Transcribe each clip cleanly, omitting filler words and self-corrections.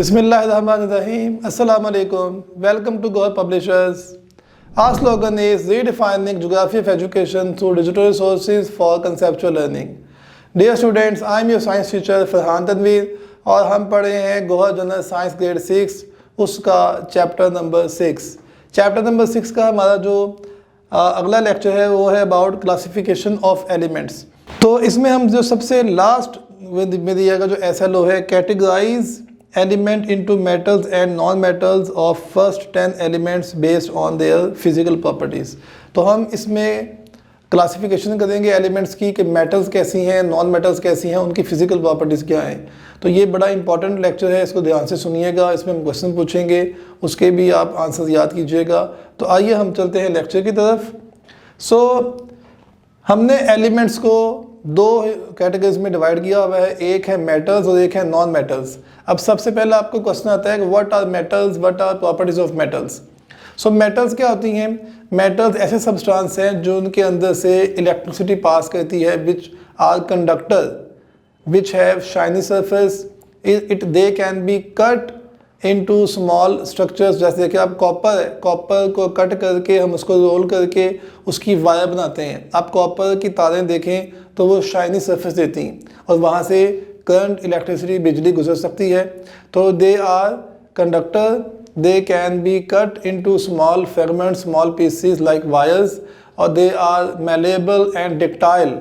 Bismillahirrahmanirrahim. Assalamu alaikum. Welcome to Gohar Publishers. Our slogan is redefining geography of education through digital resources for conceptual learning. Dear students, I am your science teacher Farhan Tanveer और हम पढ़े हैं Gohar general science grade 6 उसका chapter number 6। Chapter number 6 का हमारा जो अगला lecture है वो है अबाउट क्लासिफिकेशन ऑफ एलिमेंट्स। तो इसमें हम जो सबसे लास्ट में दिया गया जो SLO है, categorize element into metals and non metals of first 10 elements based on their physical properties. तो हम इसमें क्लासिफिकेशन करेंगे एलिमेंट्स की कि मेटल्स कैसी हैं, नॉन मेटल्स कैसी हैं, उनकी फिजिकल प्रॉपर्टीज़ क्या हैं। तो ये बड़ा इंपॉर्टेंट लेक्चर है, इसको ध्यान से सुनिएगा। इसमें हम क्वेश्चन पूछेंगे, उसके भी आप आंसर याद कीजिएगा। तो आइए हम चलते हैं लेक्चर की तरफ। हमने एलिमेंट्स को दो कैटेगरीज में डिवाइड किया हुआ है, एक है मेटल्स और एक है नॉन मेटल्स। अब सबसे पहले आपको क्वेश्चन आता है कि what are metals, what are properties of metals. Metals क्या होती हैं? मेटल्स ऐसे सब्सटेंस हैं जो उनके अंदर से इलेक्ट्रिसिटी पास करती है, which are conductor which have shiny surface, they can be cut into small structures. जैसे कि आप कॉपर है, कॉपर को कट करके हम उसको रोल करके उसकी वायर बनाते हैं। आप कॉपर की तारें देखें तो वो शाइनी सरफेस देती हैं और वहाँ से करंट, इलेक्ट्रिसिटी, बिजली गुजर सकती है। तो they are conductor, they can be cut into small fragments, small pieces like wires, or they are malleable and ductile,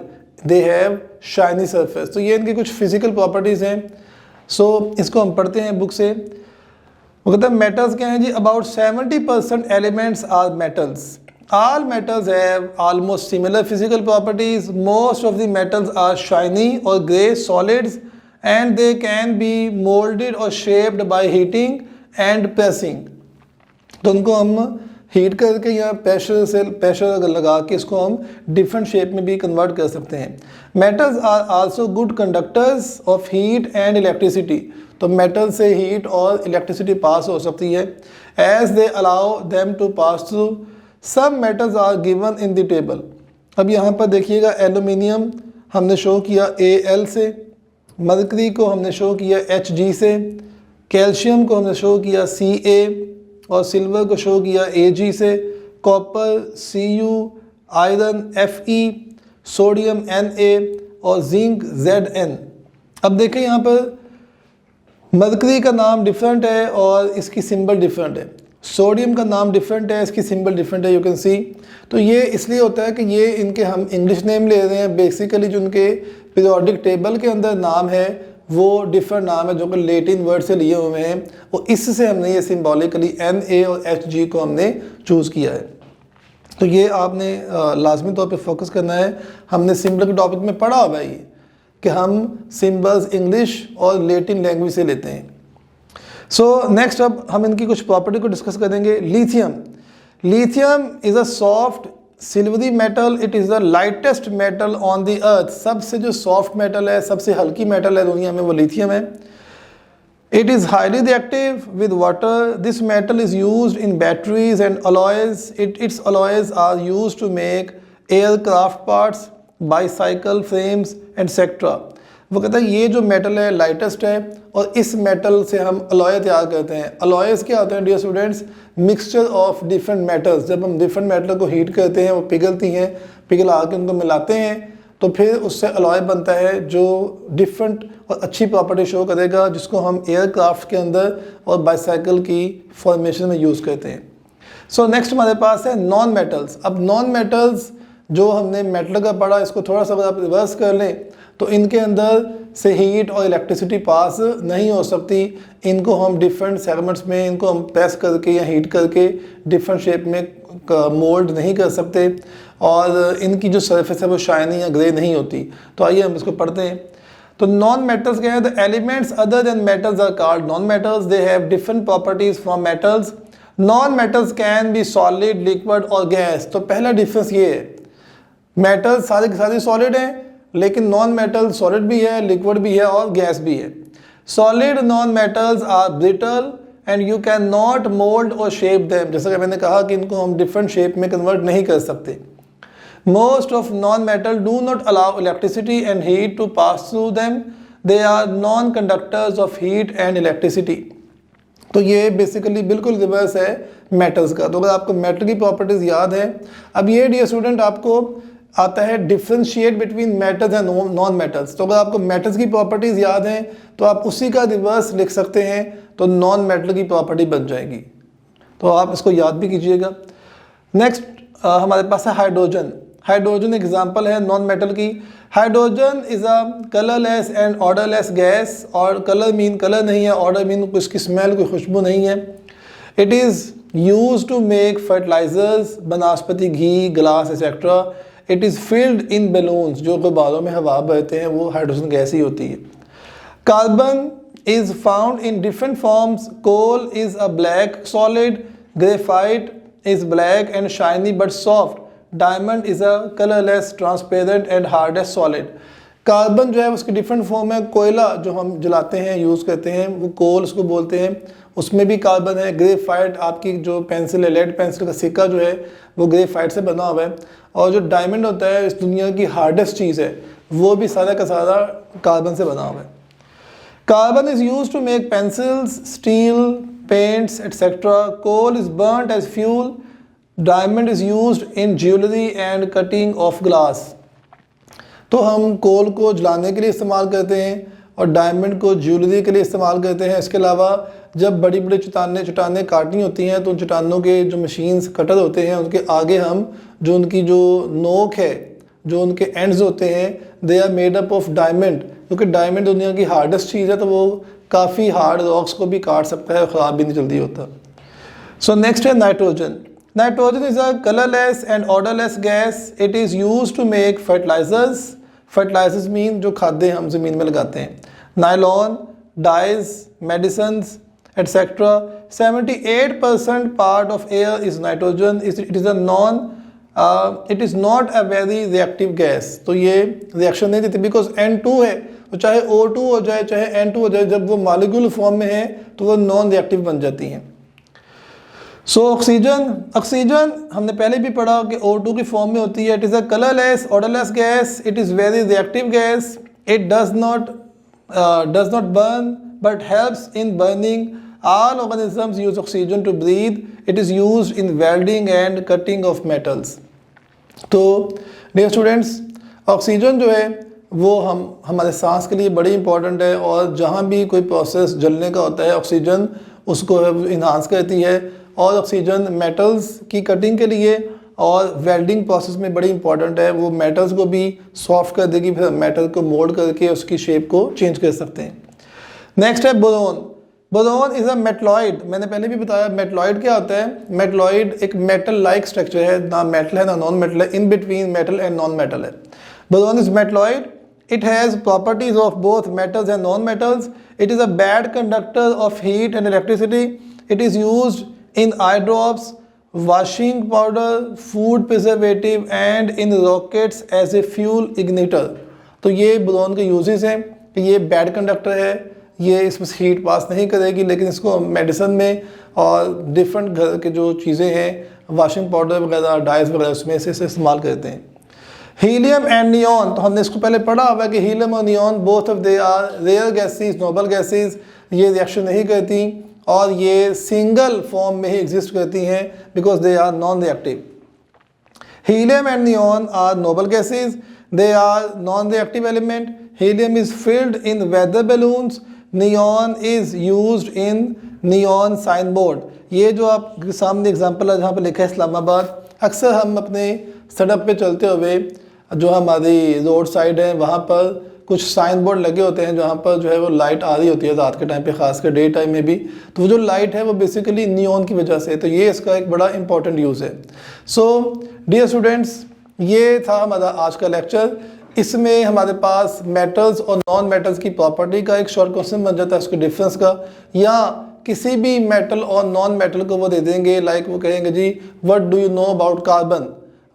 they have shiny surface। तो ये इनकी कुछ फिजिकल प्रॉपर्टीज़ हैं। इसको हम पढ़ते हैं बुक से। वो कहते हैं मेटल्स क्या हैं जी? About 70% elements are metals. All metals have almost similar physical properties. Most of the metals are shiny or grey solids and they can be molded or shaped by heating and pressing. तो उनको हम heat करके या pressure लगा के इसको हम different shape में भी कन्वर्ट कर सकते हैं। Metals are also good conductors of heat and electricity. तो मेटल से हीट और इलेक्ट्रिसिटी पास हो सकती है। As they allow them to pass through. Some metals are given in the table. अब यहाँ पर देखिएगा, एल्यूमिनियम हमने शो किया Al से, मरकरी को हमने शो किया Hg से, कैल्शियम को हमने शो किया Ca और सिल्वर को शो किया Ag से, copper Cu, iron Fe, sodium Na और जिंक Zn। अब देखें यहाँ पर मरकरी का नाम डिफरेंट है और इसकी सिंबल डिफरेंट है। सोडियम का नाम डिफरेंट है, इसकी सिंबल डिफरेंट है, यू कैन सी। तो ये इसलिए होता है कि ये इनके हम इंग्लिश नेम ले रहे हैं। बेसिकली जो उनके पीरियोडिक टेबल के अंदर नाम है वो डिफरेंट नाम है जो कि लेटिन वर्ड से लिए हुए हैं। और इससे हमने ये सिंबॉलिकली Na और Hg को हमने चूज़ किया है। तो ये आपने लाजमी तौर पे फोकस करना है। हमने सिंबल के टॉपिक में पढ़ा हुआ है ये कि हम सिंबल्स इंग्लिश और लेटिन लैंग्वेज से लेते हैं। नेक्स्ट अब हम इनकी कुछ प्रॉपर्टी को डिस्कस करेंगे। Lithium is a soft silvery metal. It is the lightest metal on the earth. सबसे जो सॉफ्ट मेटल है, सबसे हल्की मेटल है दुनिया में, वो लिथियम है। It is highly reactive with water. This metal is used in batteries and alloys. Its alloys are used to make aircraft parts, bicycle frames etcetera. वो कहता है ये जो मेटल है लाइटेस्ट है और इस मेटल से हम अलॉय तैयार करते हैं। अलॉयज क्या होते हैं dear students? Mixture of different metals. जब हम डिफरेंट मेटल को हीट करते हैं, वो पिघलती हैं, पिघला के उनको मिलाते हैं तो फिर उससे अलॉय बनता है जो डिफरेंट और अच्छी प्रॉपर्टी शो करेगा, जिसको हम एयरक्राफ्ट के अंदर और बाईसाइकिल की फॉर्मेशन में यूज़ करते हैं। नेक्स्ट हमारे पास है नॉन मेटल्स। अब नॉन मेटल्स जो हमने मेटल का पढ़ा, इसको थोड़ा सा अगर आप रिवर्स कर लें तो इनके अंदर से हीट और इलेक्ट्रिसिटी पास नहीं हो सकती। इनको हम डिफरेंट सेगमेंट्स में इनको हम प्रेस करके या हीट करके डिफरेंट शेप में मोल्ड नहीं कर सकते और इनकी जो सरफेस है वो शाइनी या ग्रे नहीं होती। तो आइए हम इसको पढ़ते हैं। तो नॉन मेटल्स क्या है? The elements other than metals are called non metals. They have different properties from metals. Non metals can be solid, liquid और गैस। तो पहला डिफरेंस ये है, मेटल्स सारे के सारे सॉलिड हैं लेकिन नॉन मेटल सॉलिड भी है, लिक्विड भी है और गैस भी है। Solid non metals are brittle and you can not mould और शेप देम। जैसा कि मैंने कहा कि इनको हम डिफरेंट शेप में कन्वर्ट नहीं कर सकते। Most of non metal do not allow electricity and heat to pass through them. They are non conductors of heat and electricity. तो ये बेसिकली बिल्कुल रिवर्स है मेटल्स का। तो अगर आपको मेटल की प्रॉपर्टीज़ याद है, अब ये डियर स्टूडेंट आपको आता है differentiate between metals and non metals. तो अगर आपको मेटल्स की प्रॉपर्टीज़ याद हैं तो आप उसी का रिवर्स लिख सकते हैं, तो नॉन मेटल की प्रॉपर्टी बन जाएगी। तो आप इसको याद भी कीजिएगा। नेक्स्ट हमारे पास है हाइड्रोजन। हाइड्रोजन एग्जाम्पल है नॉन मेटल की। Hydrogen is a colourless and odourless gas, और कलर मीन कलर नहीं है, ऑर्डर मीन उसकी स्मेल कोई खुशबू नहीं है। It is use to make fertilisers, वनस्पति घी, glass etcetera. It is filled in balloons, जो गुब्बारों में हवा भरते हैं वो हाइड्रोजन गैस ही होती है। Carbon is found in different forms. Coal is a black solid, graphite is black and shiny but soft. Diamond is a colorless, transparent and hardest solid. Carbon जो है उसकी डिफरेंट फॉर्म है। कोयला जो हम जलाते हैं, यूज़ करते हैं, वो कोल उसको बोलते हैं, उसमें भी कार्बन है। ग्रेफाइट, आपकी जो पेंसिल है, लेड पेंसिल का सिक्का जो है वो ग्रेफाइट से बना हुआ है। और जो डायमंड होता है इस दुनिया की हार्डेस्ट चीज़ है, वो भी सारा का सारा कार्बन से बना हुआ है। Carbon is use to make pencils, steel, paints etc. Coal is burnt as fuel. Diamond is used in jewelry and cutting of glass. तो हम कोल को जलाने के लिए इस्तेमाल करते हैं और डायमंड को ज्वेलरी के लिए इस्तेमाल करते हैं। इसके अलावा जब बड़ी बड़ी चट्टानें काटनी होती हैं तो उन चट्टानों के जो मशीन्स कटर होते हैं उनके आगे हम जो उनकी जो नोक है, जो उनके एंड्स होते हैं, they are made up of diamond, क्योंकि डायमंड दुनिया की हार्डेस्ट चीज़ है, तो वो काफ़ी हार्ड रॉक्स को भी काट सकता है, ख़राब भी नहीं जल्दी होता। सो नेक्स्ट है nitrogen. Nitrogen is a colourless and odourless gas. It is use to make fertilizers. Fertilizers mean जो खाद्य हम ज़मीन में लगाते हैं। Nylon, dyes, medicines etcetera. 78% part of air is nitrogen. It is a it is not a very reactive gas. तो ये reaction नहीं देती, बिकॉज N2 है, तो चाहे O2 हो जाए चाहे N2 हो जाए, जब वो मॉलिक्यूल फॉर्म में है तो वो नॉन रिएक्टिव बन जाती हैं। सो ऑक्सीजन हमने पहले भी पढ़ा कि O2 की फॉर्म में होती है। It is a colourless odourless gas. It is very reactive gas. It does not burn but helps in burning. All organisms use oxygen to breathe. It is used in welding and cutting of metals. तो dear students, oxygen जो है वो हमारे सांस के लिए बड़ी important है, और जहाँ भी कोई प्रोसेस जलने का होता है ऑक्सीजन उसको इन्हांस करती है। और ऑक्सीजन मेटल्स की कटिंग के लिए और वेल्डिंग प्रोसेस में बड़ी इंपॉर्टेंट है। वो मेटल्स को भी सॉफ्ट कर देगी, फिर मेटल को मोल्ड करके उसकी शेप को चेंज कर सकते हैं। नेक्स्ट है boron. Boron is a metalloid. मैंने पहले भी बताया मेटलॉइड क्या होता है। मेटलॉइड एक मेटल लाइक स्ट्रक्चर है, ना मेटल है ना नॉन मेटल है, in between metal and non metal है। Boron is metalloid. It has properties of both metals and non-metals. It is a bad conductor of heat and electricity. It is used in eye drops, washing powder, food preservative and in rockets as a fuel igniter. तो ये boron के uses हैं कि ये bad conductor है, ये इसमें heat पास नहीं करेगी, लेकिन इसको मेडिसिन में और डिफरेंट घर के जो चीज़ें हैं, वॉशिंग पाउडर वगैरह, डाइज वगैरह, उसमें से इस्तेमाल करते हैं। हीलियम एंड नियॉन, तो हमने इसको पहले पढ़ा हुआ है कि हीलियम और neon both of they are rare gases, noble gases. ये रिएक्शन नहीं करती और ये सिंगल फॉर्म में ही एग्जिस्ट करती हैं because they are non reactive. Helium and neon are noble gases, they are non reactive element. Helium is filled in weather balloons, neon is used in neon sign board. ये जो आपके सामने example है जहाँ पे लिखा है इस्लामाबाद, अक्सर हम अपने सड़क पे चलते हुए जो हमारी रोड साइड है वहाँ पर कुछ साइन बोर्ड लगे होते हैं जहाँ पर जो है वो लाइट आ रही होती है रात के टाइम पे, खासकर डे टाइम में भी। तो वो जो लाइट है वो बेसिकली नियॉन की वजह से, तो ये इसका एक बड़ा इंपॉर्टेंट यूज़ है। सो डियर स्टूडेंट्स, ये था हमारा आज का लेक्चर। इसमें हमारे पास मेटल्स और नॉन मेटल्स की प्रॉपर्टी का एक शॉर्ट क्वेश्चन बन जाता है, उसके डिफरेंस का, या किसी भी मेटल और नॉन मेटल को वो दे देंगे, लाइक वो कहेंगे जी what do you know about carbon,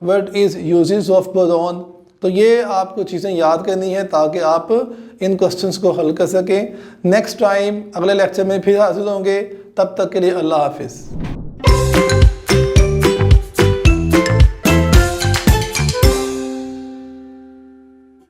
what is uses of boron. तो ये आपको चीज़ें याद करनी है ताकि आप इन क्वेश्चंस को हल कर सकें। नेक्स्ट टाइम अगले लेक्चर में फिर हाजिर होंगे, तब तक के लिए अल्लाह हाफिज़।